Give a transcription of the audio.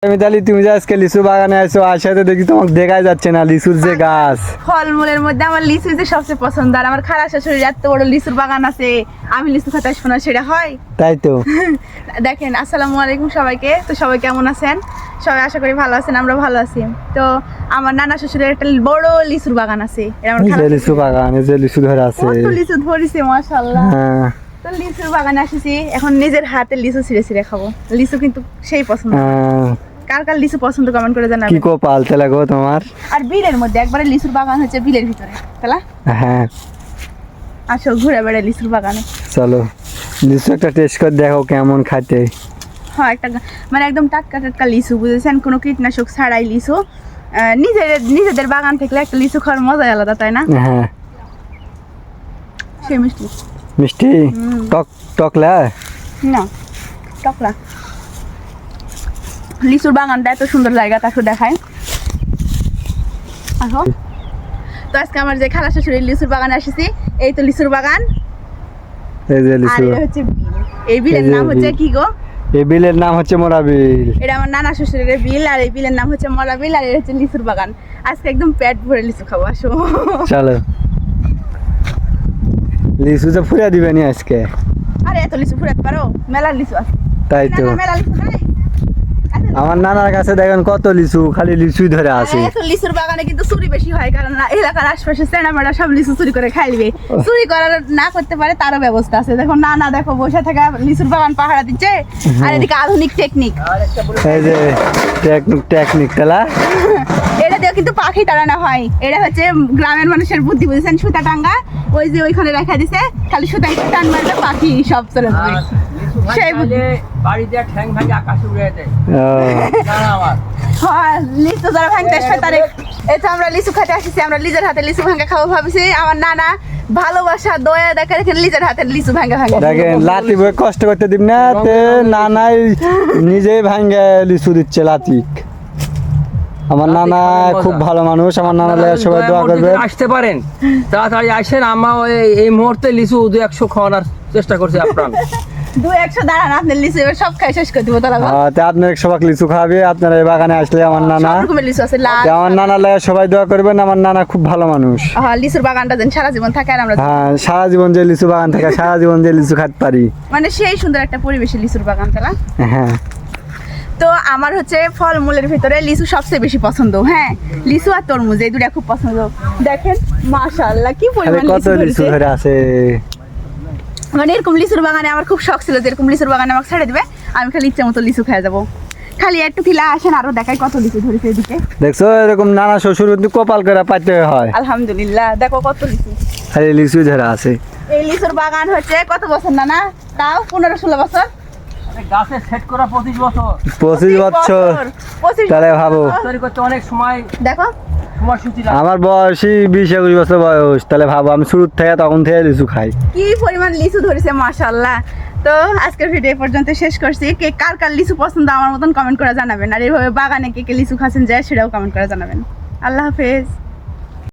মিতালি, তুমি যে আজকে লিচু বাগানে আছো, আসাতে দেখি তোমাকে দেখাই যাচ্ছে না লিচুর যে গাছ। ফলমূলের মধ্যে আমার লিচু যে সবচেয়ে পছন্দ, আর আমার খালা শাশুড়ির এত বড় লিচুর বাগান আছে, আমি লিচু খেতে আসবো না সেটা হয়? তাই তো। দেখেন, আসসালামু আলাইকুম সবাইকে। তো সবাই কেমন আছেন? সবাই আশা করি ভালো আছেন, আমরা ভালো আছি। তো আমার নানা শ্বশুরের একটা বড় লিচুর বাগান আছে। লিচু বাগান, এই যে লিচু ধরে আছে, কত লিচু ধরেছে মাশাআল্লাহ। হ্যাঁ, তো লিচুর বাগানে আসেছি, এখন নিজের হাতে লিচু ছিঁড়ে ছিঁড়ে খাবো। লিচু কিন্তু সেই পছন্দ। কার কার লিচু পছন্দ কমেন্ট করে কি জানাবেন। কপাল তেলা গো তোমার। আর বিলের মধ্যে একবারে লিচুর বাগান হচ্ছে, বিলের ভিতরে তালা। হ্যাঁ, আসো ঘুরে বেড়াই লিচুর বাগানে। চলো লিচু একটা টেস্ট করে দেখো কেমন খাইতে। হ্যাঁ, একটা মানে একদম টাটকা টাটকা লিচু, বুঝেছেন, কোনো কীটনাশক ছাড়াই লিচু। নিজেদের বাগান থেকে একটা লিচু খাওয়ার মজাই আলাদা, তাই না? হ্যাঁ, সে মিষ্টি মিষ্টি টক টকলা না, টকলা। লিচুর বাগানটা এত সুন্দর জায়গা, তাকে দেখায়। আসো। তো আজকে আমার যে খালা শাশুড়ির লিচুর বাগানে এসেছি, এই তো লিচুর বাগান। এই যে আর লিচু, এটা হচ্ছে বিল। এই বিলের নাম হচ্ছে কি গো? এই বিলের নাম হচ্ছে মোরা বিল। এটা আমার নানা শ্বশুরের বিল, আর এই বিলের নাম হচ্ছে মরা বিল, আর এটা হচ্ছে লিচুর বাগান। আজকে একদম পেট ভরে লিচু খাবো, আসো। চলো, লিচু তো ফুরিয়ে দিবে নি আজকে। আরে এত লিচু ফুরাতে পারো? মেলার লিচু আছে। তাই তো, না, মেলা লিচু নাই। আমার নানার কাছে দেখেন কত লিচু, খালি লিচুই ধরে আছে। এত লিচুর বাগানে কিন্তু চুরি বেশি হয়, কারণ এলাকার আশপাশে চেনামেড়া সব লিচু চুরি করে খাইবে। চুরি করার না করতে পারে তারও ব্যবস্থা আছে। দেখো না দেখো বসে থাকা লিচুর বাগান পাহারা দিচ্ছে, আর এদিকে আধুনিক টেকনিক। এই যে টেকনিক তেলা। এটা দিয়েও কিন্তু পাখি তাড়ানো হয়। এটা হচ্ছে গ্রামের মানুষের বুদ্ধি, বুঝেছেন, সুতা টাঙ্গা ওই যে ওইখানে রেখা দিছে, খালি সুতা একটু টান মারলে পাখি সব চলে যাবে। সেই বুদ্ধি। হ্যাঁ, লিচু যারা ভাঙতে আসবে তারে। এই তো আমরা লিচু খেতে আসছি, আমরা নিজের হাতে লিচু ভাঙা খাবো ভাবছি। আমার নানা ভালোবাসা দয়া দেখে দেখেন নিজের হাতে লিচু ভাঙা দেখেন লাতি বই কষ্ট করতে দিব না, তে নানাই নিজেই ভাঙ্গে লিচু দিচ্ছে লাতিক। আমার নানা খুব ভালো মানুষ, আমার নানা সবাই দোয়া করবে। আসতে পারেন, তাড়াতাড়ি আসেন। আমরা এই মুহূর্তে লিচু 200 খাওয়ানোর চেষ্টা করছি আপনার। 200 দাঁড়ান, আপনার লিচু এবার সব খাই শেষ করে দিব। তারা আপনার সবাই লিচু খাবে, আপনারা এই বাগানে আসলে আমার নানা, সব রকমের লিচু আছে, লাল। আমার নানা লাগে সবাই দোয়া করবেন। আমার নানা খুব ভালো মানুষ। হ্যাঁ, লিচুর বাগানটা যেন সারা জীবন থাকে, আর আমরা হ্যাঁ, সারা জীবন যে লিচু বাগান থাকে, সারা জীবন যে লিচু খাতে পারি। মানে সেই সুন্দর একটা পরিবেশে লিচুর বাগান তারা। হ্যাঁ, তো আমার হচ্ছে ফলমূলের ভিতরে লিচু সবচেয়ে বেশি পছন্দ। হ্যাঁ, লিচু আর তরমুজ এই দুটা খুব পছন্দ। দেখেন মাশাআল্লাহ কি পরিমাণ কত লিচু লিচু ধরে আছে। মানে এরকম লিচুর বাগানে আমার খুব শখ ছিল যে এরকম লিচুর বাগানে আমাকে ছেড়ে দিবে, আমি খালি ইচ্ছে মতো লিচু খেয়ে যাবো। খালি একটু খিলা আসেন, আরো দেখাই কত লিচু ধরেছে এদিকে। দেখছো, এরকম নানা শ্বশুর কিন্তু কপাল করে পাইতে হয়। আলহামদুলিল্লাহ, দেখো কত লিচু। খালি লিচু ধরে আছে। এই লিচুর বাগান হচ্ছে কত বছর নানা? তাও 15-16 বছর। গাছে সেট করা 25 বছর। 25 বছর। 25 তাহলে ভাবো, তৈরি করতে অনেক সময় দেখো সময়সূচি লাগে। আমার বয়সই 20-21 বছর বয়স, তাহলে ভাবো আমি শুরু থেকে তখন থেকে লিচু খাই। কি পরিমাণ লিচু ধরেছে মাশাআল্লাহ। তো আজকের ভিডিও পর্যন্ত শেষ করছি। কে কার কার লিচু পছন্দ আমার মতন কমেন্ট করে জানাবেন, আর এইভাবে বাগানে কে কে লিচু খাচ্ছেন যায় সেটাও কমেন্ট করে জানাবেন। আল্লাহ হাফেজ।